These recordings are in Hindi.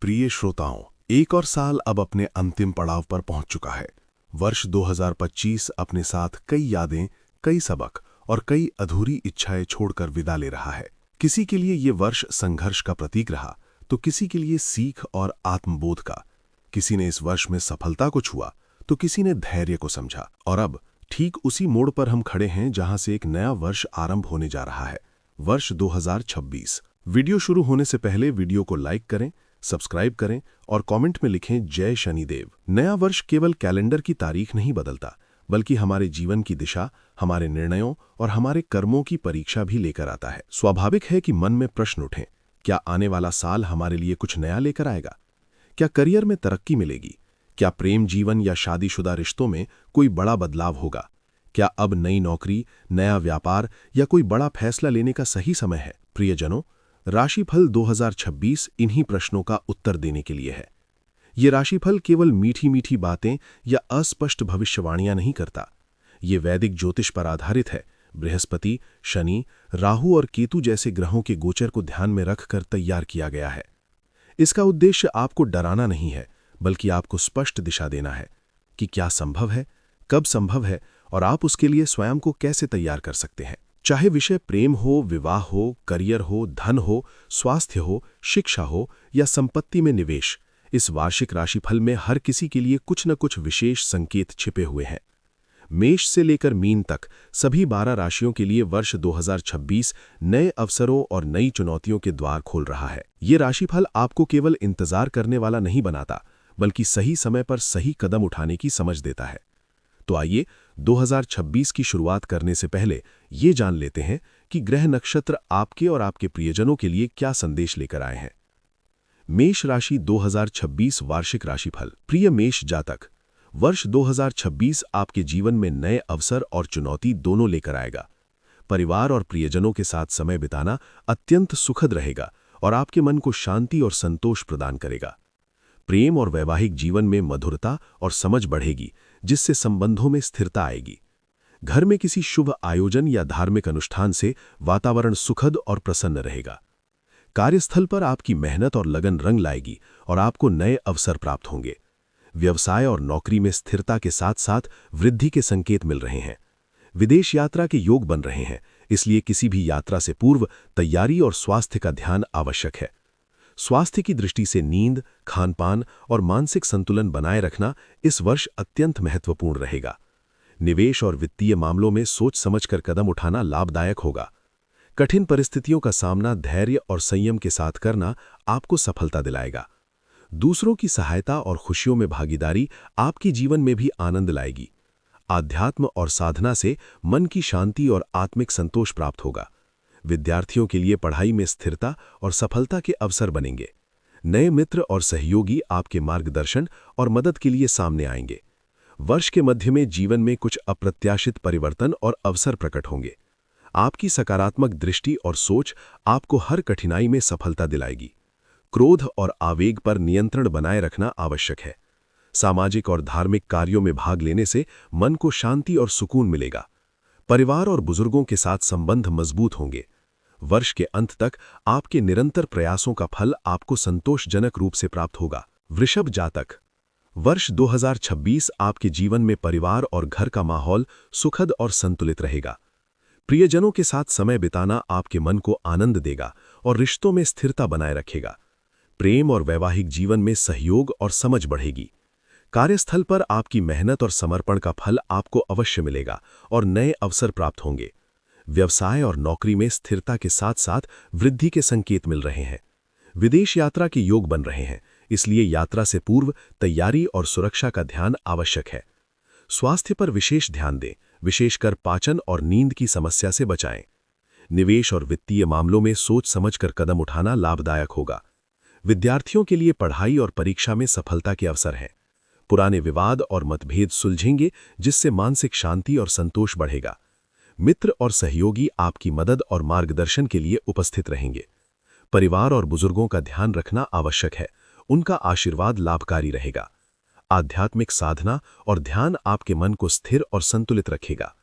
प्रिय श्रोताओं, एक और साल अब अपने अंतिम पड़ाव पर पहुंच चुका है। वर्ष 2025 अपने साथ कई यादें, कई सबक और कई अधूरी इच्छाएं छोड़कर विदा ले रहा है। किसी के लिए ये वर्ष संघर्ष का प्रतीक रहा, तो किसी के लिए सीख और आत्मबोध का। किसी ने इस वर्ष में सफलता को छुआ, तो किसी ने धैर्य को समझा। और अब ठीक उसी मोड़ पर हम खड़े हैं जहां से एक नया वर्ष आरंभ होने जा रहा है, वर्ष 2026। वीडियो शुरू होने से पहले वीडियो को लाइक करें, सब्सक्राइब करें और कमेंट में लिखें जय शनिदेव। नया वर्ष केवल कैलेंडर की तारीख नहीं बदलता, बल्कि हमारे जीवन की दिशा, हमारे निर्णयों और हमारे कर्मों की परीक्षा भी लेकर आता है। स्वाभाविक है कि मन में प्रश्न उठें, क्या आने वाला साल हमारे लिए कुछ नया लेकर आएगा? क्या करियर में तरक्की मिलेगी? क्या प्रेम जीवन या शादीशुदा रिश्तों में कोई बड़ा बदलाव होगा? क्या अब नई नौकरी, नया व्यापार या कोई बड़ा फैसला लेने का सही समय है? प्रियजनों, राशिफल 2026 इन्हीं प्रश्नों का उत्तर देने के लिए है। ये राशिफल केवल मीठी मीठी बातें या अस्पष्ट भविष्यवाणियां नहीं करता। ये वैदिक ज्योतिष पर आधारित है। बृहस्पति, शनि, राहु और केतु जैसे ग्रहों के गोचर को ध्यान में रखकर तैयार किया गया है। इसका उद्देश्य आपको डराना नहीं है, बल्कि आपको स्पष्ट दिशा देना है कि क्या संभव है, कब संभव है और आप उसके लिए स्वयं को कैसे तैयार कर सकते हैं। चाहे विषय प्रेम हो, विवाह हो, करियर हो, धन हो, स्वास्थ्य हो, शिक्षा हो या संपत्ति में निवेश, इस वार्षिक राशिफल में हर किसी के लिए कुछ न कुछ विशेष संकेत छिपे हुए हैं। मेष से लेकर मीन तक सभी 12 राशियों के लिए वर्ष 2026 नए अवसरों और नई चुनौतियों के द्वार खोल रहा है। ये राशिफल आपको केवल इंतजार करने वाला नहीं बनाता, बल्कि सही समय पर सही कदम उठाने की समझ देता है। तो आइए 2026 की शुरुआत करने से पहले ये जान लेते हैं कि ग्रह नक्षत्र आपके और आपके प्रियजनों के लिए क्या संदेश लेकर आए हैं। मेष राशि 2026 वार्षिक राशिफल। प्रिय मेष जातक, वर्ष 2026 आपके जीवन में नए अवसर और चुनौती दोनों लेकर आएगा। परिवार और प्रियजनों के साथ समय बिताना अत्यंत सुखद रहेगा और आपके मन को शांति और संतोष प्रदान करेगा। प्रेम और वैवाहिक जीवन में मधुरता और समझ बढ़ेगी, जिससे संबंधों में स्थिरता आएगी। घर में किसी शुभ आयोजन या धार्मिक अनुष्ठान से वातावरण सुखद और प्रसन्न रहेगा। कार्यस्थल पर आपकी मेहनत और लगन रंग लाएगी और आपको नए अवसर प्राप्त होंगे। व्यवसाय और नौकरी में स्थिरता के साथ साथ वृद्धि के संकेत मिल रहे हैं। विदेश यात्रा के योग बन रहे हैं, इसलिए किसी भी यात्रा से पूर्व तैयारी और स्वास्थ्य का ध्यान आवश्यक है। स्वास्थ्य की दृष्टि से नींद, खानपान और मानसिक संतुलन बनाए रखना इस वर्ष अत्यंत महत्वपूर्ण रहेगा। निवेश और वित्तीय मामलों में सोच समझकर कदम उठाना लाभदायक होगा। कठिन परिस्थितियों का सामना धैर्य और संयम के साथ करना आपको सफलता दिलाएगा। दूसरों की सहायता और खुशियों में भागीदारी आपके जीवन में भी आनंद लाएगी। आध्यात्म और साधना से मन की शांति और आत्मिक संतोष प्राप्त होगा। विद्यार्थियों के लिए पढ़ाई में स्थिरता और सफलता के अवसर बनेंगे। नए मित्र और सहयोगी आपके मार्गदर्शन और मदद के लिए सामने आएंगे। वर्ष के मध्य में जीवन में कुछ अप्रत्याशित परिवर्तन और अवसर प्रकट होंगे। आपकी सकारात्मक दृष्टि और सोच आपको हर कठिनाई में सफलता दिलाएगी। क्रोध और आवेग पर नियंत्रण बनाए रखना आवश्यक है। सामाजिक और धार्मिक कार्यों में भाग लेने से मन को शांति और सुकून मिलेगा। परिवार और बुजुर्गों के साथ संबंध मजबूत होंगे। वर्ष के अंत तक आपके निरंतर प्रयासों का फल आपको संतोषजनक रूप से प्राप्त होगा। वृषभ जातक, वर्ष 2026 आपके जीवन में परिवार और घर का माहौल सुखद और संतुलित रहेगा। प्रियजनों के साथ समय बिताना आपके मन को आनंद देगा और रिश्तों में स्थिरता बनाए रखेगा। प्रेम और वैवाहिक जीवन में सहयोग और समझ बढ़ेगी। कार्यस्थल पर आपकी मेहनत और समर्पण का फल आपको अवश्य मिलेगा और नए अवसर प्राप्त होंगे। व्यवसाय और नौकरी में स्थिरता के साथ साथ वृद्धि के संकेत मिल रहे हैं। विदेश यात्रा के योग बन रहे हैं, इसलिए यात्रा से पूर्व तैयारी और सुरक्षा का ध्यान आवश्यक है। स्वास्थ्य पर विशेष ध्यान दें, विशेषकर पाचन और नींद की समस्या से बचाएं। निवेश और वित्तीय मामलों में सोच समझकर कदम उठाना लाभदायक होगा। विद्यार्थियों के लिए पढ़ाई और परीक्षा में सफलता के अवसर हैं। पुराने विवाद और मतभेद सुलझेंगे, जिससे मानसिक शांति और संतोष बढ़ेगा। मित्र और सहयोगी आपकी मदद और मार्गदर्शन के लिए उपस्थित रहेंगे। परिवार और बुजुर्गों का ध्यान रखना आवश्यक है, उनका आशीर्वाद लाभकारी रहेगा। आध्यात्मिक साधना और ध्यान आपके मन को स्थिर और संतुलित रखेगा।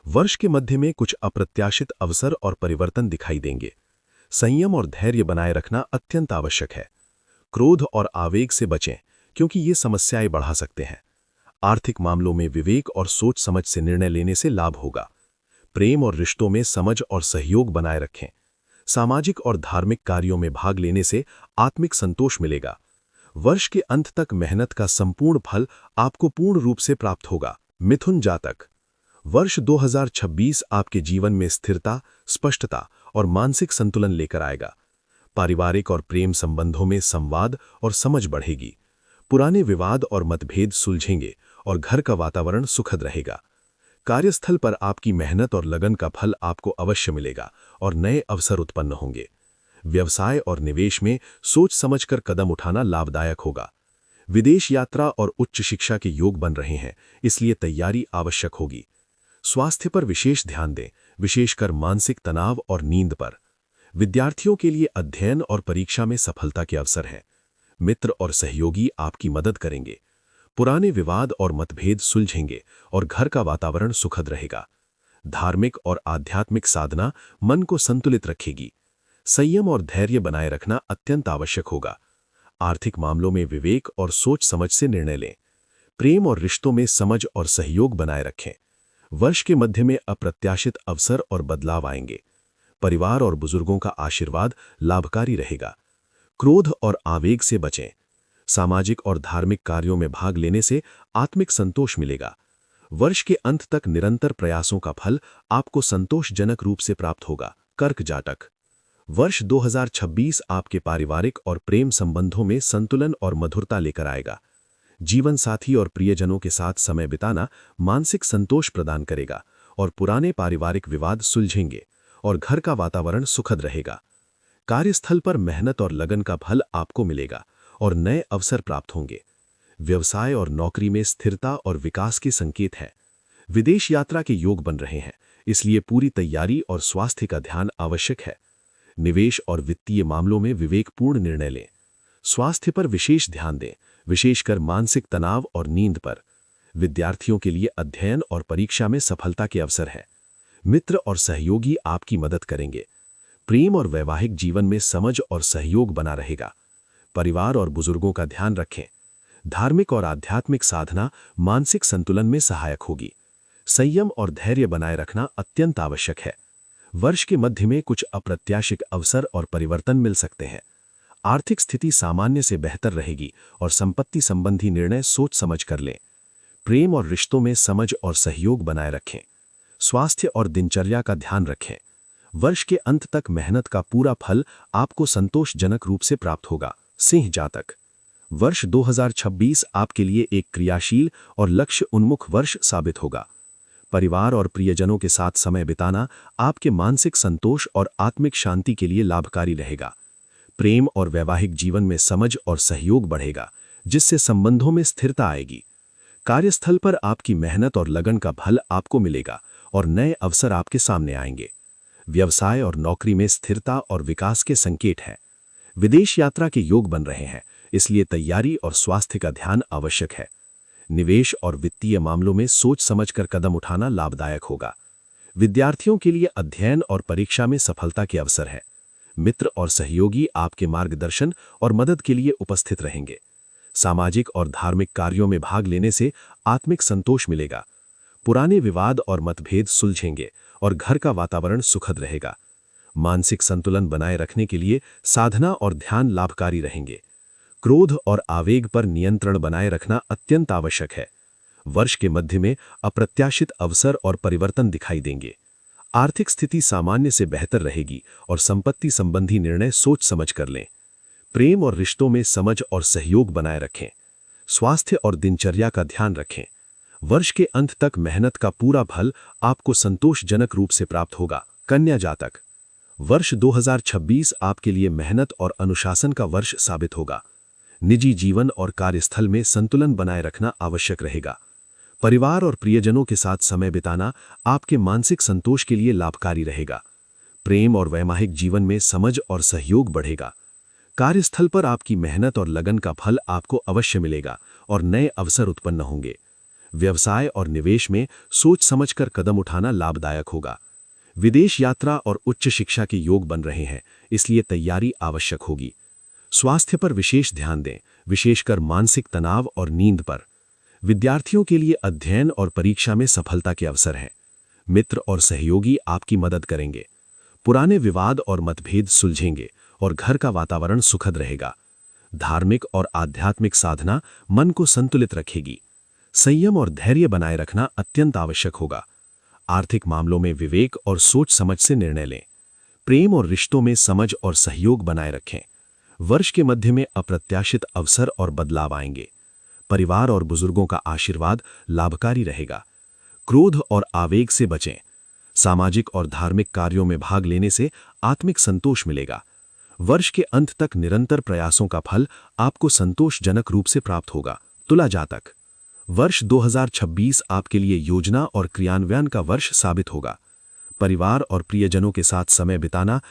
वर्ष के मध्य में कुछ अप्रत्याशित अवसर और परिवर्तन दिखाई देंगे। संयम और धैर्य बनाए रखना अत्यंत आवश्यक है। क्रोध और आवेग से बचें, क्योंकि ये समस्याएं बढ़ा सकते हैं। आर्थिक मामलों में विवेक और सोच समझ से निर्णय लेने से लाभ होगा। प्रेम और रिश्तों में समझ और सहयोग बनाए रखें। सामाजिक और धार्मिक कार्यों में भाग लेने से आत्मिक संतोष मिलेगा। वर्ष के अंत तक मेहनत का संपूर्ण फल आपको पूर्ण रूप से प्राप्त होगा। मिथुन जातक, वर्ष 2026 आपके जीवन में स्थिरता, स्पष्टता और मानसिक संतुलन लेकर आएगा। पारिवारिक और प्रेम संबंधों में संवाद और समझ बढ़ेगी। पुराने विवाद और मतभेद सुलझेंगे और घर का वातावरण सुखद रहेगा। कार्यस्थल पर आपकी मेहनत और लगन का फल आपको अवश्य मिलेगा और नए अवसर उत्पन्न होंगे। व्यवसाय और निवेश में सोच समझकर कदम उठाना लाभदायक होगा। विदेश यात्रा और उच्च शिक्षा के योग बन रहे हैं, इसलिए तैयारी आवश्यक होगी। स्वास्थ्य पर विशेष ध्यान दें, विशेषकर मानसिक तनाव और नींद पर। विद्यार्थियों के लिए अध्ययन और परीक्षा में सफलता के अवसर हैं। मित्र और सहयोगी आपकी मदद करेंगे। पुराने विवाद और मतभेद सुलझेंगे और घर का वातावरण सुखद रहेगा। धार्मिक और आध्यात्मिक साधना मन को संतुलित रखेगी। संयम और धैर्य बनाए रखना अत्यंत आवश्यक होगा। आर्थिक मामलों में विवेक और सोच समझ से निर्णय लें। प्रेम और रिश्तों में समझ और सहयोग बनाए रखें। वर्ष के मध्य में अप्रत्याशित अवसर और बदलाव आएंगे। परिवार और बुजुर्गों का आशीर्वाद लाभकारी रहेगा। क्रोध और आवेग से बचें। सामाजिक और धार्मिक कार्यों में भाग लेने से आत्मिक संतोष मिलेगा। वर्ष के अंत तक निरंतर प्रयासों का फल आपको संतोषजनक रूप से प्राप्त होगा। कर्क जातक, वर्ष 2026 आपके पारिवारिक और प्रेम संबंधों में संतुलन और मधुरता लेकर आएगा। जीवन साथी और प्रियजनों के साथ समय बिताना मानसिक संतोष प्रदान करेगा और पुराने पारिवारिक विवाद सुलझेंगे और घर का वातावरण सुखद रहेगा। कार्यस्थल पर मेहनत और लगन का फल आपको मिलेगा और नए अवसर प्राप्त होंगे। व्यवसाय और नौकरी में स्थिरता और विकास के संकेत हैं। विदेश यात्रा के योग बन रहे हैं, इसलिए पूरी तैयारी और स्वास्थ्य का ध्यान आवश्यक है। निवेश और वित्तीय मामलों में विवेकपूर्ण निर्णय लें। स्वास्थ्य पर विशेष ध्यान दें, विशेषकर मानसिक तनाव और नींद पर। विद्यार्थियों के लिए अध्ययन और परीक्षा में सफलता के अवसर है। मित्र और सहयोगी आपकी मदद करेंगे। प्रेम और वैवाहिक जीवन में समझ और सहयोग बना रहेगा। परिवार और बुजुर्गों का ध्यान रखें। धार्मिक और आध्यात्मिक साधना मानसिक संतुलन में सहायक होगी। संयम और धैर्य बनाए रखना अत्यंत आवश्यक है। वर्ष के मध्य में कुछ अप्रत्याशित अवसर और परिवर्तन मिल सकते हैं। आर्थिक स्थिति सामान्य से बेहतर रहेगी और संपत्ति संबंधी निर्णय सोच समझ कर लें। प्रेम और रिश्तों में समझ और सहयोग बनाए रखें। स्वास्थ्य और दिनचर्या का ध्यान रखें। वर्ष के अंत तक मेहनत का पूरा फल आपको संतोषजनक रूप से प्राप्त होगा। सिंह जातक, वर्ष 2026 आपके लिए एक क्रियाशील और लक्ष्य उन्मुख वर्ष साबित होगा। परिवार और प्रियजनों के साथ समय बिताना आपके मानसिक संतोष और आत्मिक शांति के लिए लाभकारी रहेगा। प्रेम और वैवाहिक जीवन में समझ और सहयोग बढ़ेगा, जिससे संबंधों में स्थिरता आएगी। कार्यस्थल पर आपकी मेहनत और लगन का फल आपको मिलेगा और नए अवसर आपके सामने आएंगे। व्यवसाय और नौकरी में स्थिरता और विकास के संकेत हैं। विदेश यात्रा के योग बन रहे हैं, इसलिए तैयारी और स्वास्थ्य का ध्यान आवश्यक है। निवेश और वित्तीय मामलों में सोच समझकर कदम उठाना लाभदायक होगा। विद्यार्थियों के लिए अध्ययन और परीक्षा में सफलता के अवसर है। मित्र और सहयोगी आपके मार्गदर्शन और मदद के लिए उपस्थित रहेंगे। सामाजिक और धार्मिक कार्यों में भाग लेने से आत्मिक संतोष मिलेगा। पुराने विवाद और मतभेद सुलझेंगे और घर का वातावरण सुखद रहेगा। मानसिक संतुलन बनाए रखने के लिए साधना और ध्यान लाभकारी रहेंगे। क्रोध और आवेग पर नियंत्रण बनाए रखना अत्यंत आवश्यक है। वर्ष के मध्य में अप्रत्याशित अवसर और परिवर्तन दिखाई देंगे। आर्थिक स्थिति सामान्य से बेहतर रहेगी और संपत्ति संबंधी निर्णय सोच समझ कर लें। प्रेम और रिश्तों में समझ और सहयोग बनाए रखें। स्वास्थ्य और दिनचर्या का ध्यान रखें। वर्ष के अंत तक मेहनत का पूरा फल आपको संतोषजनक रूप से प्राप्त होगा। कन्या जातक, वर्ष 2026 आपके लिए मेहनत और अनुशासन का वर्ष साबित होगा। निजी जीवन और कार्यस्थल में संतुलन बनाए रखना आवश्यक रहेगा। परिवार और प्रियजनों के साथ समय बिताना आपके मानसिक संतोष के लिए लाभकारी रहेगा। प्रेम और वैवाहिक जीवन में समझ और सहयोग बढ़ेगा। कार्यस्थल पर आपकी मेहनत और लगन का फल आपको अवश्य मिलेगा और नए अवसर उत्पन्न होंगे। व्यवसाय और निवेश में सोच समझकर कदम उठाना लाभदायक होगा। विदेश यात्रा और उच्च शिक्षा के योग बन रहे हैं, इसलिए तैयारी आवश्यक होगी। स्वास्थ्य पर विशेष ध्यान दें, विशेषकर मानसिक तनाव और नींद पर। विद्यार्थियों के लिए अध्ययन और परीक्षा में सफलता के अवसर हैं। मित्र और सहयोगी आपकी मदद करेंगे। पुराने विवाद और मतभेद सुलझेंगे और घर का वातावरण सुखद रहेगा। धार्मिक और आध्यात्मिक साधना मन को संतुलित रखेगी। संयम और धैर्य बनाए रखना अत्यंत आवश्यक होगा। आर्थिक मामलों में विवेक और सोच समझ से निर्णय लें। प्रेम और रिश्तों में समझ और सहयोग बनाए रखें। वर्ष के मध्य में अप्रत्याशित अवसर और बदलाव आएंगे। परिवार और बुजुर्गों का आशीर्वाद लाभकारी रहेगा। क्रोध और आवेग से बचें। सामाजिक और धार्मिक कार्यों में भाग लेने से आत्मिक संतोष मिलेगा। वर्ष के अंत तक निरंतर प्रयासों का फल आपको संतोषजनक रूप से प्राप्त होगा। तुला जातक, वर्ष 2026 आपके लिए योजना और क्रियान्वयन का वर्ष साबित होगा। परिवार और प्रियजनों के साथ समय बिताना